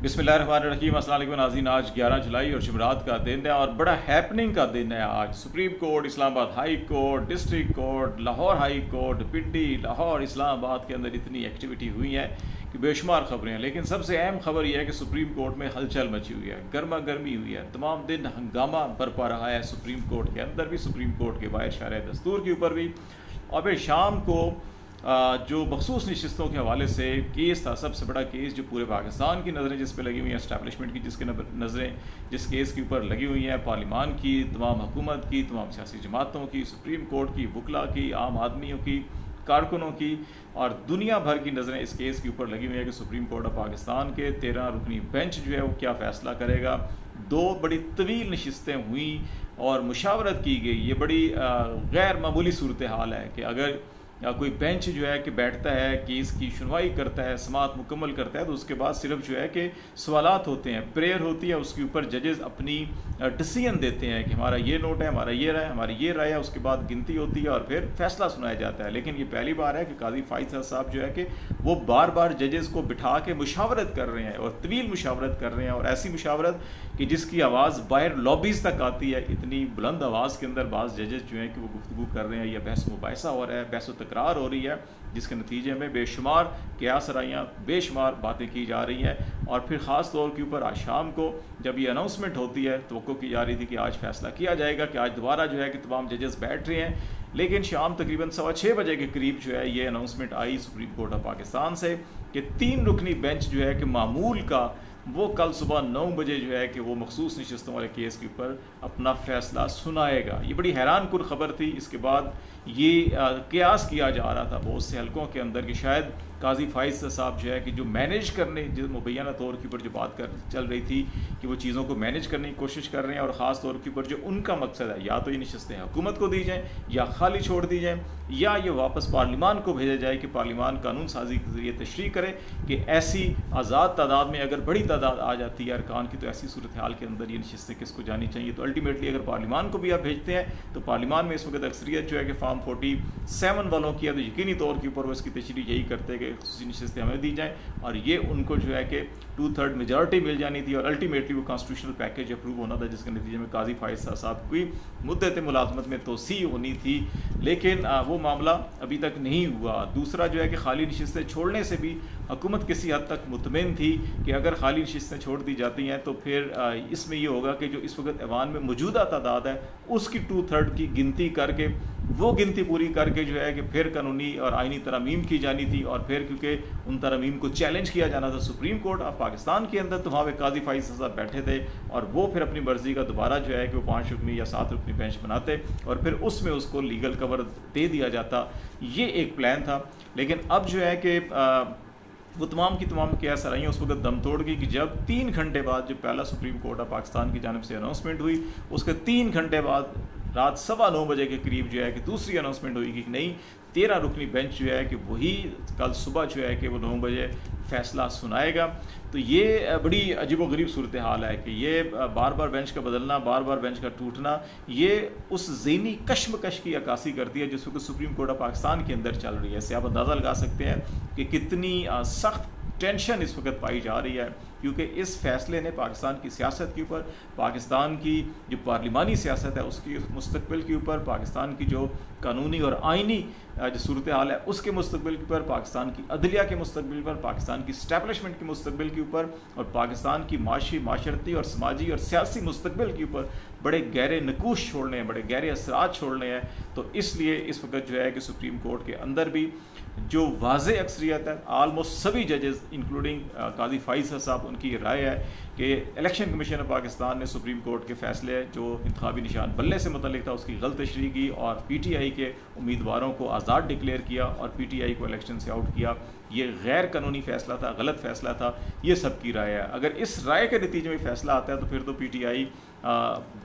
बिस्मिल्लाहिर्रहमानिर्रहीम। अस्सलाम वालेकुम नाज़रीन। आज 11 जुलाई और जुमेरात का दिन है और बड़ा हैपनिंग का दिन है। आज Supreme Court, Islamabad High Court, District Court, Lahore High Court, Pindi, Lahore, Islamabad के अंदर इतनी एक्टिविटी हुई है कि बेशुमार खबरें हैं। लेकिन सबसे अहम खबर यह है कि सुप्रीम कोर्ट में हलचल मची हुई है, गर्मा गर्मी हुई है, तमाम दिन हंगामा बरपा रहा है सुप्रीम कोर्ट के अंदर भी, सुप्रीम कोर्ट के बाहर शरह दस्तूर के ऊपर भी। और फिर शाम को जो मखसूस नशिस्तों के हवाले से केस था, सबसे बड़ा केस जो पूरे पाकिस्तान की नज़रें जिस पे लगी हुई हैं, इस्टेब्लिशमेंट की जिसके नज़रें जिस केस के ऊपर लगी हुई हैं, पार्लिमान की, तमाम हुकूमत की, तमाम सियासी जमातों की, सुप्रीम कोर्ट की, वकला की, आम आदमियों की, कारकुनों की और दुनिया भर की नज़रें इस केस के ऊपर लगी हुई है कि सुप्रीम कोर्ट ऑफ पाकिस्तान के 13 रुकनी बेंच जो है वो क्या फ़ैसला करेगा। दो बड़ी तवील नशिस्तें हुई और मुशावरत की गई। ये बड़ी गैर मामूली सूरत हाल है कि अगर कोई बेंच जो है कि बैठता है, केस की सुनवाई करता है, समाअत मुकम्मल करता है, तो उसके बाद सिर्फ जो है कि सवालात होते हैं, प्रेयर होती है, उसके ऊपर जजेस अपनी डिसीजन देते हैं कि हमारा ये नोट है, हमारा ये राय, हमारी ये राय है। उसके बाद गिनती होती है और फिर फैसला सुनाया जाता है। लेकिन ये पहली बार है कि काजी फाइज साहब जो है कि वो बार बार जजेस को बिठा के मुशावरत कर रहे हैं और तवील मुशावरत कर रहे हैं, और ऐसी मुशावरत कि जिसकी आवाज़ बाहर लॉबीज़ तक आती है। इतनी बुलंद आवाज़ के अंदर बाज़ जजेस जो हैं कि वो गुफ्तगू कर रहे हैं या बहस मुबाहिसा हो रहा है, बहस तकरार हो रही है, जिसके नतीजे में बेशुमार क़यास-आराइयाँ, बेशुमार बातें की जा रही हैं। और फिर ख़ास तौर के ऊपर आज शाम को जब ये अनाउंसमेंट होती है, तवक्को की जा रही थी कि आज फैसला किया जाएगा कि आज दोबारा जो है कि तमाम जजेस बैठ रहे हैं। लेकिन शाम तकरीबन 6:15 बजे के करीब जो है ये announcement I supreme court of Pakistan से कि 3 रुकनी बेंच जो है कि मामूल का वो कल सुबह 9 बजे जो है कि वो मखसूस नशिस्तों वाले केस के ऊपर अपना फ़ैसला सुनाएगा। ये बड़ी हैरानकुन खबर थी। इसके बाद ये कयास किया जा रहा था बहुत से हलकों के अंदर कि शायद काजी फाइज साहब जो है कि जो मैनेज करने, जो मुबैना तौर के ऊपर जो बात कर चल रही थी कि वो चीज़ों को मैनेज करने की कोशिश कर रहे हैं, और ख़ास तौर के ऊपर जो उनका मकसद है, या तो ये नशिस्तें हुकूमत को दी जाएँ या खाली छोड़ दी जाएँ, या ये वापस पार्लिमान को भेजा जाए कि पार्लिमान कानून साजी के ज़रिए तशरीह करे कि ऐसी आज़ाद तादाद में अगर बड़ी तादाद आ जाती है अरकान की, तो ऐसी सूरत हाल के अंदर ये नशिस्तें किसको जानी चाहिए। तो अल्टीमेटली अगर पार्लिमान को भी आप भेजते हैं तो पार्लिमान में इस वक्त अक्सरियत जो है कि फार्म 47 वालों की है, तो यकीनी तौर के ऊपर वो इसकी तशरीह यही करते हैं कि खुसूसी नशिस्तें हमें दी जाएँ, और ये उनको जो है कि 2/3 मेजॉरिटी मिल जानी थी और अल्टीमेटली वो कॉन्स्टिट्यूशनल पैकेज अप्रूव होना था, जिसके नतीजे में काजी फाइज साहब की मुद्दत मुलाजमत में तोसी होनी थी। लेकिन वो मामला अभी तक नहीं हुआ। दूसरा जो है कि खाली नशिस्तें छोड़ने से भी हुकूमत किसी हद तक मुतमिन थी कि अगर खाली नशिस्तें छोड़ दी जाती हैं तो फिर इसमें ये होगा कि जो इस वक्त ऐवान में मौजूदा तादाद है उसकी 2/3 की गिनती करके, वो गिनती पूरी करके जो है कि फिर कानूनी और आइनी तरमीम की जानी थी। और फिर क्योंकि उन तरमीम को चैलेंज किया जाना था सुप्रीम कोर्ट ऑफ पाकिस्तान के अंदर, तो वहाँ पे काजी फाइज साहब बैठे थे और वो फिर अपनी मर्जी का दोबारा जो है कि वो 5 रुकनी या 7 रुकनी बेंच बनाते और फिर उसमें उसको लीगल कवर दे दिया जाता। ये एक प्लान था। लेकिन अब जो है कि वो तमाम की तमाम क़यास-आराइयाँ उस वक्त दम तोड़ गई कि जब 3 घंटे बाद जो पहला सुप्रीम कोर्ट ऑफ पाकिस्तान की जानिब से अनाउंसमेंट हुई, उसके 3 घंटे बाद रात 9:15 बजे के करीब जो है कि दूसरी अनाउंसमेंट हुई कि नहीं, 13 रुकनी बेंच जो है कि वही कल सुबह जो है कि वो 9 बजे फ़ैसला सुनाएगा। तो ये बड़ी अजीबोगरीब सूरत हाल है कि ये बार बार बेंच का बदलना, बार बार बेंच का टूटना, ये उस ज़हनी कश्मकश की अक्कासी करती है जिस वक्त सुप्रीम कोर्ट ऑफ पाकिस्तान के अंदर चल रही है। इससे आप अंदाज़ा लगा सकते हैं कि कितनी सख्त टेंशन इस वक्त पाई जा रही है, क्योंकि इस फैसले ने पाकिस्तान की सियासत के ऊपर, पाकिस्तान की जो पार्लिमानी सियासत है उसकी मुस्तकबिल के ऊपर, पाकिस्तान की जो कानूनी और आइनी जो सूरत हाल है उसके मुस्तकबिल के ऊपर, पाकिस्तान की अदलिया के मुस्तकबिल पर, पाकिस्तान की स्टैब्लिशमेंट के मुस्तकबिल के ऊपर और पाकिस्तान की माशी, माशरती और समाजी और सियासी मुस्तकबिल के ऊपर बड़े गहरे नकूश छोड़ने हैं, बड़े गहरे असरात छोड़ने हैं। तो इसलिए इस वक्त जो है कि सुप्रीम कोर्ट के अंदर भी जो वाज़े अक्सरियत है, आलमोस्ट सभी जजेस इंक्लूडिंग काजी फाइज साहब, उनकी राय है कि इलेक्शन कमीशन ऑफ पाकिस्तान ने सुप्रीम कोर्ट के फैसले जो इंतखाबी निशान बल्ले से मुतल्लिक था उसकी गलत तशरीह की और PTI के उम्मीदवारों को आज़ाद डिक्लेयर किया और PTI को इलेक्शन से आउट किया। ये गैर कानूनी फ़ैसला था, गलत फ़ैसला था, ये सबकी राय है। अगर इस राय के नतीजे में फ़ैसला आता है तो फिर तो PTI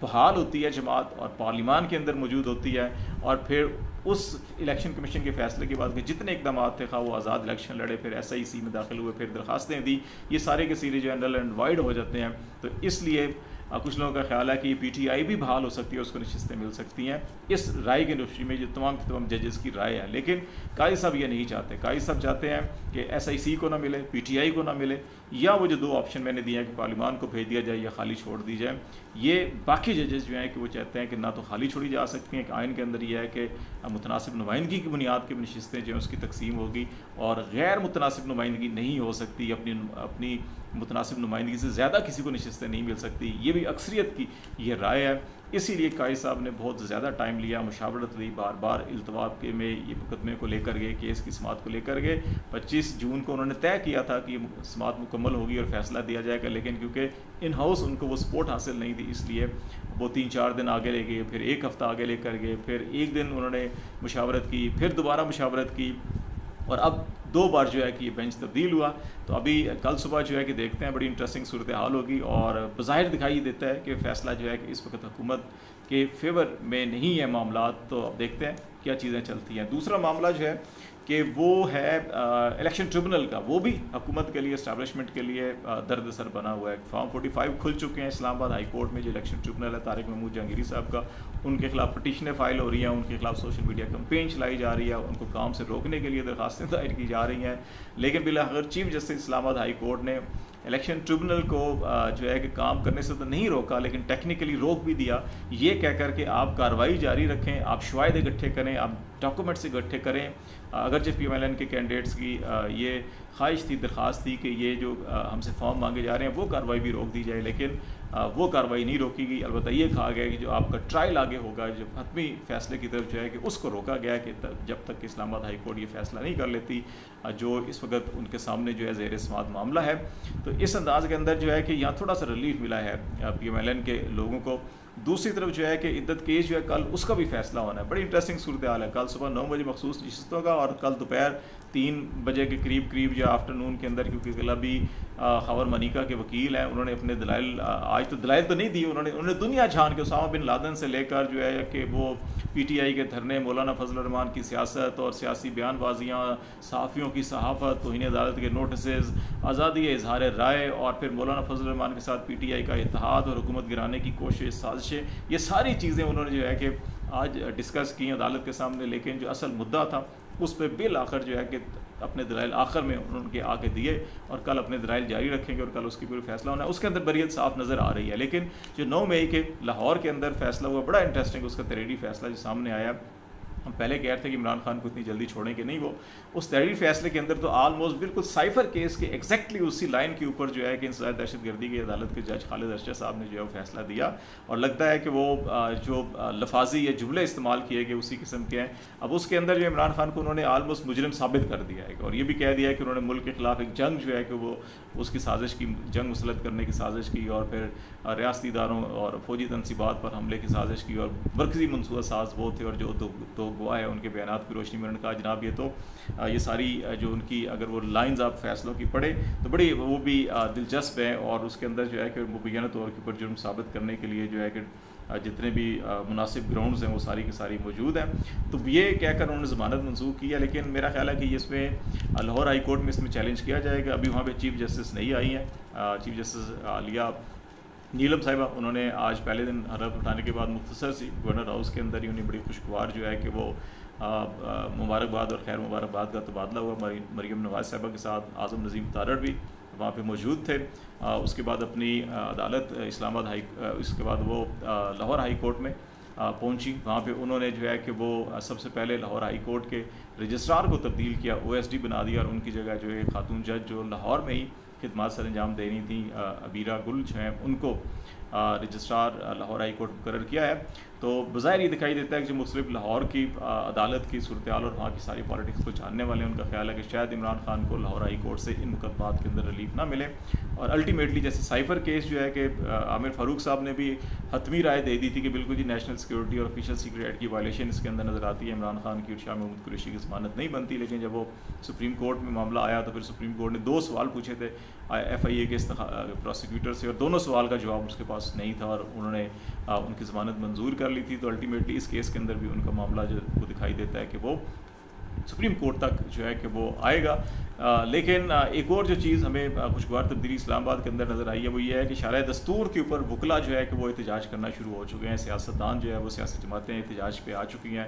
बहाल होती है जमात और पार्लिमान के अंदर मौजूद होती है, और फिर उस इलेक्शन कमीशन के फैसले के बाद के जितने इकदाम थे, खा वो आज़ाद इलेक्शन लड़े, फिर SIC में दाखिल हुए, फिर दरखास्तें दी, ये सारे के सारे जो है नल एंड वाइड हो जाते हैं। तो इसलिए कुछ लोगों का ख्याल है कि PTI भी बहाल हो सकती है, उसको नशिस्तें मिल सकती हैं। इस राय की रोशनी में जो तमाम जजेस की राय है, लेकिन काजी साहब ये नहीं चाहते। काजी साहब चाहते हैं कि SIC को ना मिले, PTI को ना मिले, या वो जो 2 ऑप्शन मैंने दिए हैं कि पार्लिमान को भेज दिया जाए या खाली छोड़ दी जाए। ये बाकी जजेस जो हैं कि वो चाहते हैं कि ना तो खाली छोड़ी जा सकती हैं, कि आइन के अंदर ये है कि मुतनासिब नुमाइंदगी की बुनियाद की नशिस्तें जो हैं उसकी तकसीम होगी, और गैर मुतनासिब नुमाइंदगी नहीं हो सकती, अपनी मुतनासिब नुमाइंदगी से ज़्यादा किसी को नशिस्तें नहीं मिल सकती। ये भी अक्सरियत की ये राय है। इसीलिए काजी साहब ने बहुत ज़्यादा टाइम लिया, मुशावरत ली, बार बार इल्तवाब के में ये मुकदमे को लेकर गए, केस की समात को लेकर गए। 25 जून को उन्होंने तय किया था कि समात मुकम्मल होगी और फैसला दिया जाएगा, लेकिन क्योंकि इन हाउस उनको वो सपोर्ट हासिल नहीं थी, इसलिए वो 3-4 दिन आगे ले गए, फिर 1 हफ़्ता आगे लेकर गए, फिर 1 दिन उन्होंने मुशावरत की, फिर दोबारा मुशावरत की, और अब 2 बार जो है कि ये बेंच तब्दील हुआ। तो अभी कल सुबह जो है कि देखते हैं, बड़ी इंटरेस्टिंग सूरत हाल होगी, और बज़ाहिर दिखाई देता है कि फ़ैसला जो है कि इस वक्त हुकूमत के फेवर में नहीं है मामला। तो अब देखते हैं क्या चीज़ें चलती हैं। दूसरा मामला जो है कि वो है इलेक्शन ट्रिब्यूनल का, वो भी हुकूमत के लिए, इस्टेब्लिशमेंट के लिए दर्द सर बना हुआ है। फॉर्म 45 खुल चुके हैं इस्लामाबाद हाई कोर्ट में। जो इलेक्शन ट्रिब्यूनल है तारिक महमूद जहांगीरी साहब का, उनके खिलाफ पटिशनें फाइल हो रही हैं, उनके खिलाफ सोशल मीडिया कैंपेन चलाई जा रही है, उनको काम से रोकने के लिए दरखास्तें दायर की जा रही हैं। लेकिन बिलाखिर Chief Justice Islamabad High Court ने इलेक्शन ट्रिब्यूनल को जो है कि काम करने से तो नहीं रोका, लेकिन टेक्निकली रोक भी दिया, ये कह कर के आप कार्रवाई जारी रखें, आप शवाहिद इकट्ठे करें, आप डॉक्यूमेंट्स इकट्ठे करें। अगरचे PMLN के कैंडिडेट्स की ये ख्वाहिश थी, दरख्वास्त थी कि ये जो हमसे फॉर्म मांगे जा रहे हैं वो कार्रवाई भी रोक दी जाए, लेकिन वो कार्रवाई नहीं रोकी गई। अलबत्ता ये कहा गया कि जो आपका ट्रायल आगे होगा, जो हतमी फैसले की तरफ जो है कि उसको रोका गया, कि जब तक कि इस्लामाबाद हाई कोर्ट ये फैसला नहीं कर लेती जो इस वक्त उनके सामने जो है ज़ेर समाअत मामला है। तो इस अंदाज़ के अंदर जो है कि यहाँ थोड़ा सा रिलीफ मिला है PMLN के लोगों को। दूसरी तरफ जो है कि इद्दत केस जो है कल उसका भी फैसला होना है। बड़ी इंटरेस्टिंग सूरत हाल है। कल सुबह 9 बजे मखसूस नशिस्तों का, और कल दोपहर 3 बजे के करीब जो आफ्टरनून के अंदर, क्योंकि गुलाबी खबर मनिका के वकील हैं, उन्होंने अपने दलाइल, आज तो दलाइल तो नहीं दिए, उन्होंने दुनिया झान के उसामा बिन लादेन से लेकर जो है कि वो PTI के धरने, मौलाना फजल रहमान की सियासत और सियासी बयानबाजियाँ, सहाफ़ियों की सहाफ़त, तौहीन अदालत के नोटिस, आज़ादी इजहार राय, और फिर मौलाना फजल रहमान के साथ PTI का इत्तेहाद और हुकूमत गिराने की कोशिश, साजिशें, ये सारी चीज़ें उन्होंने जो है कि आज डिस्कस की अदालत के सामने। लेकिन जो असल मुद्दा था उस पर बिल आखिर जो है कि अपने दलाइल आखिर में उनके आके दिए, और कल अपने दलाइल जारी रखेंगे, और कल उसकी पूरी फैसला होना है। उसके अंदर बरियत साफ नज़र आ रही है। लेकिन जो 9 मई के लाहौर के अंदर फैसला हुआ, बड़ा इंटरेस्टिंग उसका तहरीरी फैसला जो सामने आया। हम पहले कह रहे थे कि इमरान खान को इतनी जल्दी छोड़ेंगे नहीं, वो उस तहरीरी फैसले के अंदर तो आलमोस्ट बिल्कुल साइफर केस के एग्जैक्टली उसी लाइन के ऊपर जो है कि इंसदाद दहशतगर्दी की अदालत के जज खालिद अरशद साहब ने जो है वो फैसला दिया, और लगता है कि वो जो लफाजी या जुमले इस्तेमाल किए गए उसी किस्म के हैं। अब उसके अंदर जो इमरान खान को उन्होंने आलमोस्ट मुजरिम साबित कर दिया है, और ये भी कह दिया है कि उन्होंने मुल्क के खिलाफ एक जंग जो है कि वो उसकी साजिश की, जंग मुसलत करने की साजिश की, और फिर रियासती इदारों और फौजी तनसीबात पर हमले की साजिश की, और मरकज़ी मनसूबा साज वो थे, और जो दो गवाह है उनके बयान की रोशनी में उन्होंने कहा जनाब ये तो ये सारी जो उनकी अगर वो लाइंस आप फैसलों की पढ़े तो बड़ी वो भी दिलचस्प है, और उसके अंदर जो है कि मुबैना तौर के ऊपर जुर्म साबित करने के लिए जो है कि जितने भी मुनासिब ग्राउंड्स हैं वो सारी की सारी मौजूद हैं। तो ये कहकर उन्होंने ज़मानत मंसूख की है, लेकिन मेरा ख्याल है कि इसमें लाहौर हाई कोर्ट में इसमें चैलेंज किया जाएगा। अभी वहाँ पे चीफ जस्टिस नहीं आई हैं, चीफ जस्टिस आलिया नीलम साहिबा, उन्होंने आज पहले दिन हलफ उठाने के बाद मुख्तसर सी गवर्नर हाउस के अंदर ही उन्हें बड़ी खुशगवार जो है कि वो मुबारकबाद और खैर मुबारकबाद का तबादला हुआ मरीम नवाज साहिबा के साथ। आज़म नज़ीम तारड़ भी वहाँ पे मौजूद थे। उसके बाद अपनी अदालत इस्लामाबाद हाई, इसके बाद वो लाहौर हाई कोर्ट में पहुंची। वहाँ पे उन्होंने जो है कि वो सबसे पहले लाहौर हाई कोर्ट के रजिस्ट्रार को तब्दील किया, OSD बना दिया, और उनकी जगह जो है खातून जज जो लाहौर में ही खिदमात सर अंजाम देनी थी, अबीरा गुल जो हैं, उनको रजिस्ट्रार लाहौर हाई कोर्ट मुकर्रर किया है। तो बज़ाहिर ये दिखाई देता है कि जो मुख्तलिफ लाहौर की अदालत की सूरत हाल और वहाँ की सारी पॉलिटिक्स को जानने वाले हैं, उनका ख्याल है कि शायद इमरान खान को लाहौर हाई कोर्ट से इन मुकदमात के अंदर रिलीफ ना मिले, और अल्टीमेटली जैसे साइफर केस जो है कि आमिर फ़ारूक साहब ने भी हतमी राय दे दी थी कि बिल्कुल जी नेशनल सिक्योरिटी और ऑफिशियल सीक्रेट एक्ट की वायलेशन इसके अंदर नज़र आती है, इमरान खान की और शाह महमूद कुरैशी की ज़मानत नहीं बनती। लेकिन जब वो सुप्रीम कोर्ट में मामला आया तो फिर सुप्रीम कोर्ट ने 2 सवाल पूछे थे FIA के प्रोसिक्यूटर से, और दोनों सवाल का जवाब उसके पास नहीं था, और उन्होंने उनकी ज़मानत मंजूर कर ली थी। तो अल्टीमेटली इस केस के अंदर भी उनका मामला जो वो दिखाई देता है कि वो सुप्रीम कोर्ट तक जो है कि वो आएगा। लेकिन एक और जो चीज़ हमें खुशगवार तब्दीली इस्लामाबाद के अंदर नज़र आई है वो ये है कि शारा दस्तूर के ऊपर वकला जो है कि वो एहतजाज करना शुरू हो चुके हैं। सियासतदान जो है वो सियासी जमातें एहतजाज पे आ चुकी हैं।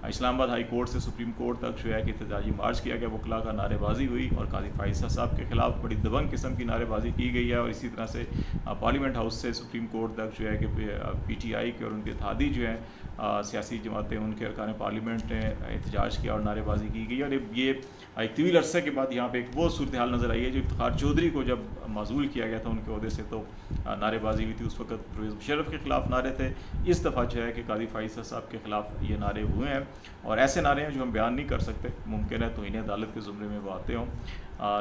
इस्लामाबाद हाई कोर्ट से सुप्रीम कोर्ट तक जो है कि एहतजाजी मार्च किया गया, वकला का नारेबाजी हुई और काजी फाइसा साहब के खिलाफ बड़ी दबंग किस्म की नारेबाजी की गई है। और इसी तरह से पार्लियामेंट हाउस से सुप्रीम कोर्ट तक जो है कि PTI के और उनके इत्तेहादी जो हैं सियासी जमातें, उनके अरकान पार्लियामेंट ने एहतजाज किया और नारेबाजी की गई। और ये एक तवील अरसे के बाद यहाँ पे एक वो सूरत हाल नज़र आई है जो इफ्तिखार चौधरी को जब माजूल किया गया था उनके अहदे से, तो नारेबाजी हुई थी। उस वक्त परवेज़ मुशर्रफ के ख़िलाफ़ नारे थे। इस दफ़ा जो है कि काजी फाइसा साहब के ख़िलाफ़ ये नारे हुए हैं और ऐसे नारे हैं जो हम बयान नहीं कर सकते। मुमकिन है तौहीन अदालत के ज़ुमरे में वो आते हों,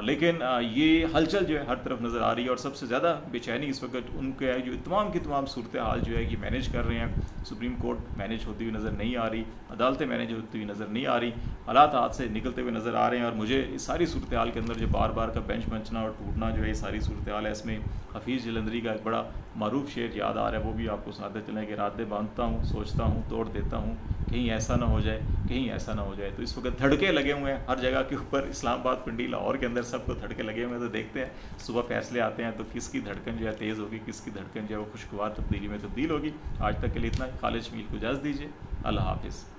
लेकिन ये हलचल जो है हर तरफ नज़र आ रही है। और सबसे ज़्यादा बेचैनी इस वक्त उनके है जो तमाम की तमाम सूरत हाल जो है कि मैनेज कर रहे हैं। सुप्रीम कोर्ट मैनेज होती हुई नज़र नहीं आ रही, अदालतें मैनेज होती हुई नज़र नहीं आ रही, हालात हाथ से निकलते हुए नज़र आ रहे हैं। और मुझे इस सारी सूरत हाल के अंदर जो बार बार का बेंच बंचना और टूटना जो है ये सारी सूरत हाल है, इसमें हफीज़ जलंधरी का एक बड़ा मरूफ शेर याद आ रहा है। वो भी आपको सुनाते चलें कि रातें बांधता हूँ, सोचता हूँ, तोड़ देता हूँ, कहीं ऐसा ना हो जाए, कहीं ऐसा ना हो जाए। तो इस वक्त धड़के लगे हुए हैं हर जगह के ऊपर, इस्लामाबाद, पिंडी, लाहौर के अंदर सबको धड़के लगे हुए हैं। तो देखते हैं सुबह फैसले आते हैं तो किसकी धड़कन जो है तेज़ होगी, किसकी धड़कन जो है वो खुशगवार तब्दीली में तब्दील होगी। आज तक के लिए इतना ही। खालिद शमील को इजाज़त दीजिए। अल्लाह हाफिज़।